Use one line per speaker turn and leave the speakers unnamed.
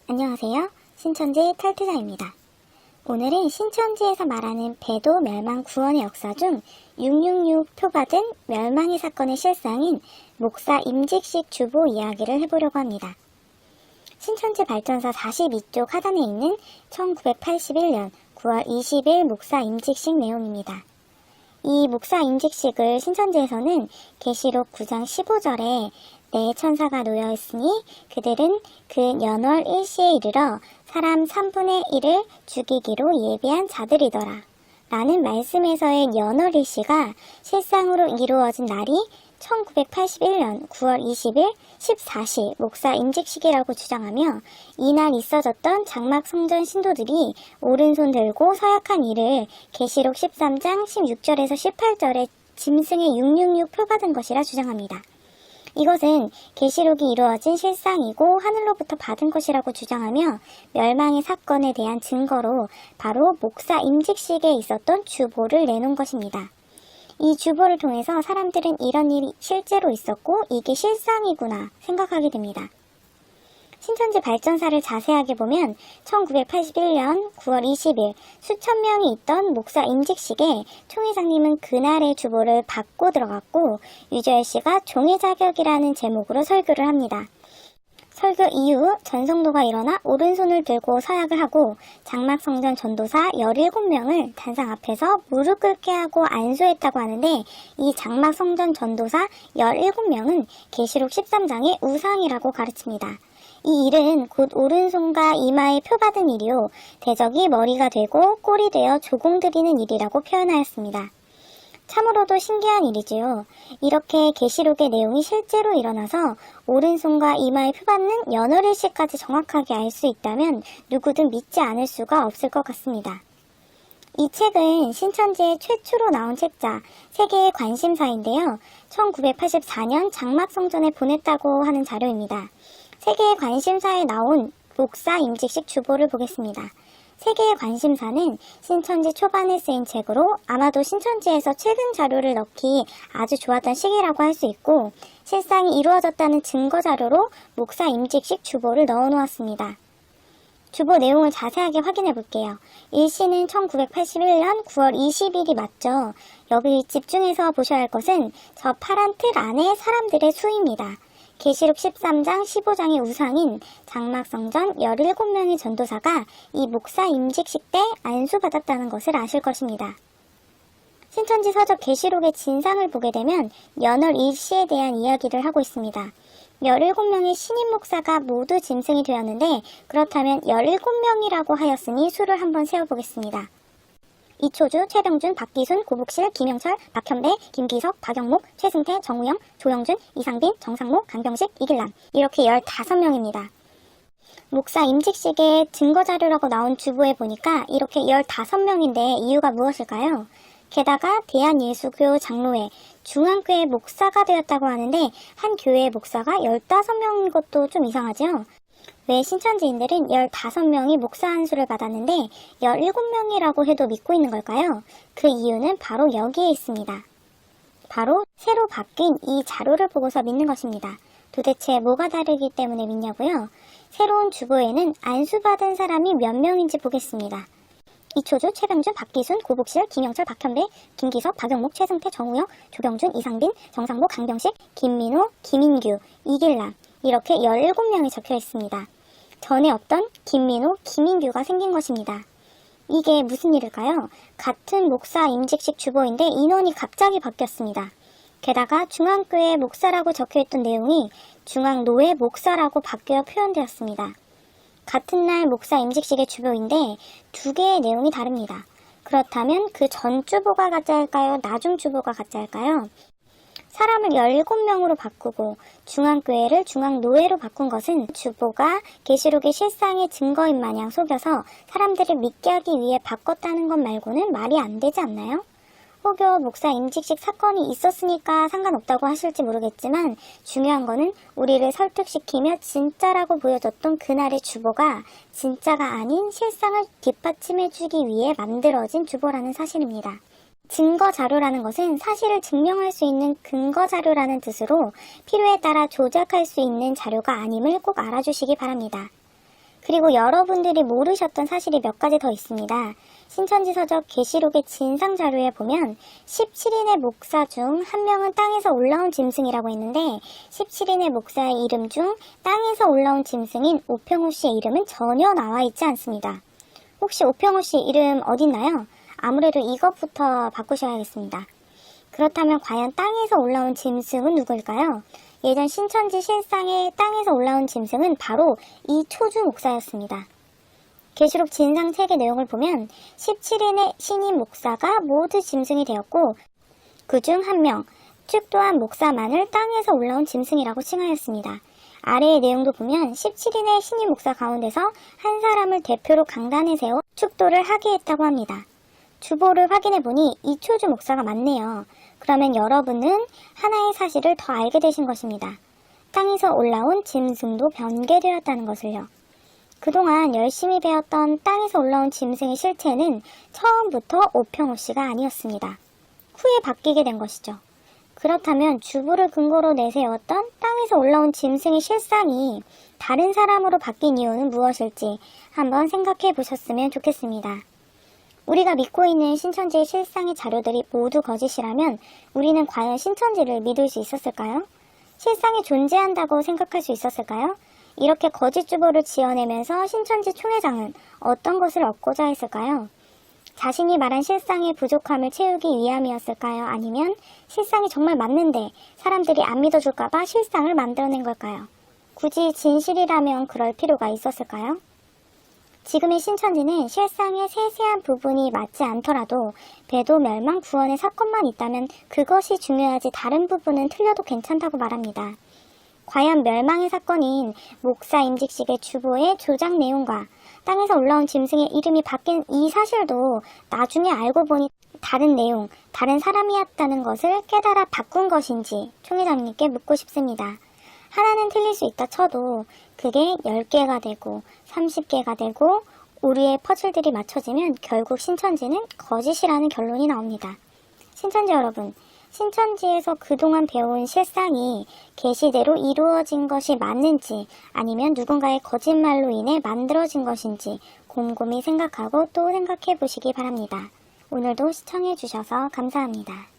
안녕하세요. 신천지 탈퇴자입니다. 오늘은 신천지에서 말하는 배도 멸망 구원의 역사 중 666 표받은 멸망의 사건의 실상인 목사 임직식 주보 이야기를 해보려고 합니다. 신천지 발전사 42쪽 하단에 있는 1981년 9월 20일 목사 임직식 내용입니다. 이 목사 임직식을 신천지에서는 계시록 9장 15절에 네 천사가 놓여 있으니 그들은 그 연월 일시에 이르러 사람 3분의 1을 죽이기로 예비한 자들이더라 라는 말씀에서의 연월 일시가 실상으로 이루어진 날이 1981년 9월 20일 14시 목사 임직식이라고 주장하며 이날 있어졌던 장막 성전 신도들이 오른손 들고 서약한 일을 계시록 13장 16절에서 18절에 짐승의 666 표받은 것이라 주장합니다. 이것은 계시록이 이루어진 실상이고 하늘로부터 받은 것이라고 주장하며 멸망의 사건에 대한 증거로 바로 목사 임직식에 있었던 주보를 내놓은 것입니다. 이 주보를 통해서 사람들은 이런 일이 실제로 있었고 이게 실상이구나 생각하게 됩니다. 신천지 발전사를 자세하게 보면 1981년 9월 20일 수천 명이 있던 목사 임직식에 총회장님은 그날의 주보를 받고 들어갔고 유저열 씨가 종회 자격이라는 제목으로 설교를 합니다. 설교 이후 전성도가 일어나 오른손을 들고 서약을 하고 장막성전 전도사 17명을 단상 앞에서 무릎 꿇게 하고 안수했다고 하는데 이 장막성전 전도사 17명은 계시록 13장의 우상이라고 가르칩니다. 이 일은 곧 오른손과 이마에 표받은 일이요 대적이 머리가 되고 꼴이 되어 조공드리는 일이라고 표현하였습니다. 참으로도 신기한 일이지요. 이렇게 계시록의 내용이 실제로 일어나서 오른손과 이마에 표받는 연월일시까지 정확하게 알 수 있다면 누구든 믿지 않을 수가 없을 것 같습니다. 이 책은 신천지의 최초로 나온 책자 세계의 관심사인데요. 1984년 장막성전에 보냈다고 하는 자료입니다. 세계의 관심사에 나온 목사 임직식 주보를 보겠습니다. 세계의 관심사는 신천지 초반에 쓰인 책으로 아마도 신천지에서 최근 자료를 넣기 아주 좋았던 시기라고 할 수 있고 실상이 이루어졌다는 증거 자료로 목사 임직식 주보를 넣어 놓았습니다. 주보 내용을 자세하게 확인해 볼게요. 일시는 1981년 9월 20일이 맞죠? 여기 집중해서 보셔야 할 것은 저 파란 틀 안에 사람들의 수입니다. 계시록 13장 15장의 우상인 장막성전 17명의 전도사가 이 목사 임직식 때 안수받았다는 것을 아실 것입니다. 신천지 서적 계시록의 진상을 보게 되면 연월 일시에 대한 이야기를 하고 있습니다. 17명의 신임 목사가 모두 짐승이 되었는데 그렇다면 17명이라고 하였으니 수를 한번 세어보겠습니다. 이초주, 최병준, 박기순, 고복실, 김영철, 박현배, 김기석, 박영목, 최승태, 정우영, 조영준, 이상빈, 정상목, 강병식, 이길남 이렇게 15명입니다. 목사 임직식의 증거자료라고 나온 주보에 보니까 이렇게 15명인데 이유가 무엇일까요? 게다가 대한예수교 장로회, 중앙교회 목사가 되었다고 하는데 한 교회의 목사가 15명인 것도 좀 이상하죠? 왜 신천지인들은 15명이 목사 안수를 받았는데 17명이라고 해도 믿고 있는 걸까요? 그 이유는 바로 여기에 있습니다. 바로 새로 바뀐 이 자료를 보고서 믿는 것입니다. 도대체 뭐가 다르기 때문에 믿냐고요? 새로운 주보에는 안수받은 사람이 몇 명인지 보겠습니다. 이초주, 최병준, 박기순, 고복실, 김영철, 박현배, 김기석, 박영목, 최승태, 정우영, 조병준, 이상빈, 정상목, 강병식, 김민호, 김인규, 이길남 이렇게 17명이 적혀 있습니다. 전에 없던 김민호, 김인규가 생긴 것입니다. 이게 무슨 일일까요? 같은 목사 임직식 주보인데 인원이 갑자기 바뀌었습니다. 게다가 중앙교회 목사라고 적혀있던 내용이 중앙노회 목사라고 바뀌어 표현되었습니다. 같은 날 목사 임직식의 주보인데 두 개의 내용이 다릅니다. 그렇다면 그 전 주보가 가짜일까요? 나중 주보가 가짜일까요? 사람을 17명으로 바꾸고 중앙교회를 중앙노회로 바꾼 것은 주보가 계시록의 실상의 증거인 마냥 속여서 사람들을 믿게 하기 위해 바꿨다는 것 말고는 말이 안 되지 않나요? 혹여 목사 임직식 사건이 있었으니까 상관없다고 하실지 모르겠지만 중요한 거는 우리를 설득시키며 진짜라고 보여줬던 그날의 주보가 진짜가 아닌 실상을 뒷받침해주기 위해 만들어진 주보라는 사실입니다. 증거 자료라는 것은 사실을 증명할 수 있는 근거 자료라는 뜻으로 필요에 따라 조작할 수 있는 자료가 아님을 꼭 알아주시기 바랍니다. 그리고 여러분들이 모르셨던 사실이 몇 가지 더 있습니다. 신천지 서적 계시록의 진상 자료에 보면 17인의 목사 중 한 명은 땅에서 올라온 짐승이라고 했는데 17인의 목사의 이름 중 땅에서 올라온 짐승인 오평호 씨의 이름은 전혀 나와 있지 않습니다. 혹시 오평호 씨 이름 어딨나요? 아무래도 이것부터 바꾸셔야겠습니다. 그렇다면 과연 땅에서 올라온 짐승은 누구일까요? 예전 신천지 실상에 땅에서 올라온 짐승은 바로 이초주 목사였습니다. 계시록 진상 책의 내용을 보면 17인의 신임 목사가 모두 짐승이 되었고 그 중 한 명, 축 또한 목사만을 땅에서 올라온 짐승이라고 칭하였습니다. 아래의 내용도 보면 17인의 신임 목사 가운데서 한 사람을 대표로 강단에 세워 축도를 하게 했다고 합니다. 주보를 확인해보니 이초주 목사가 맞네요. 그러면 여러분은 하나의 사실을 더 알게 되신 것입니다. 땅에서 올라온 짐승도 변개되었다는 것을요. 그동안 열심히 배웠던 땅에서 올라온 짐승의 실체는 처음부터 오평호 씨가 아니었습니다. 후에 바뀌게 된 것이죠. 그렇다면 주부를 근거로 내세웠던 땅에서 올라온 짐승의 실상이 다른 사람으로 바뀐 이유는 무엇일지 한번 생각해 보셨으면 좋겠습니다. 우리가 믿고 있는 신천지의 실상의 자료들이 모두 거짓이라면 우리는 과연 신천지를 믿을 수 있었을까요? 실상이 존재한다고 생각할 수 있었을까요? 이렇게 거짓 주보를 지어내면서 신천지 총회장은 어떤 것을 얻고자 했을까요? 자신이 말한 실상의 부족함을 채우기 위함이었을까요? 아니면 실상이 정말 맞는데 사람들이 안 믿어줄까봐 실상을 만들어낸 걸까요? 굳이 진실이라면 그럴 필요가 있었을까요? 지금의 신천지는 실상의 세세한 부분이 맞지 않더라도 배도 멸망 구원의 사건만 있다면 그것이 중요하지 다른 부분은 틀려도 괜찮다고 말합니다. 과연 멸망의 사건인 목사 임직식의 주보의 조작 내용과 땅에서 올라온 짐승의 이름이 바뀐 이 사실도 나중에 알고 보니 다른 내용, 다른 사람이었다는 것을 깨달아 바꾼 것인지 총회장님께 묻고 싶습니다. 하나는 틀릴 수 있다 쳐도 그게 10개가 되고 30개가 되고 우리의 퍼즐들이 맞춰지면 결국 신천지는 거짓이라는 결론이 나옵니다. 신천지 여러분, 신천지에서 그동안 배운 실상이 계시대로 이루어진 것이 맞는지 아니면 누군가의 거짓말로 인해 만들어진 것인지 곰곰이 생각하고 또 생각해 보시기 바랍니다. 오늘도 시청해 주셔서 감사합니다.